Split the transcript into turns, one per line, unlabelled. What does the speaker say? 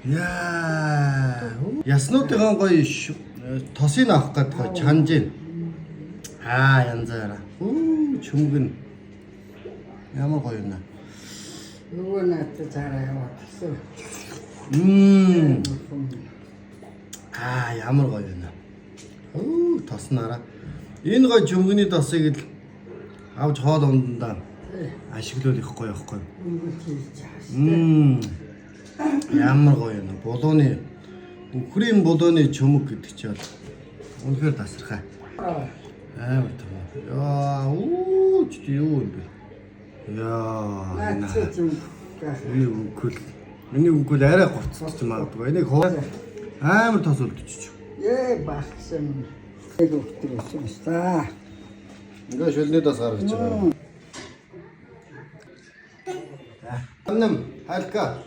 Яа. Яснуудын гоё тосыг авах гэдэг гоё чанж ийн. Янзаараа. Чүмгэн. Ямар гоё юм.
Нөгөө надад цаараа явуулсан.
Ямар гоё юм. Тоснараа. Энэ гоё чүмгний тосыг л авч хоол ундаа ашиглуул их гоё явахгүй. Ямар гоё юм. Булууны үхрийн булууны чөмөг гэдэг чинь үнэхээр тасархай. Амар том. Юу юм бэ? Миний үгэл арай гоцтолч магадгүй. Энийг амар тос үлдчихэж.
Багсан. Нэг өгтөрсөн та.
Ингээ шүлний тос гаргаж байгаа. Аннам халька.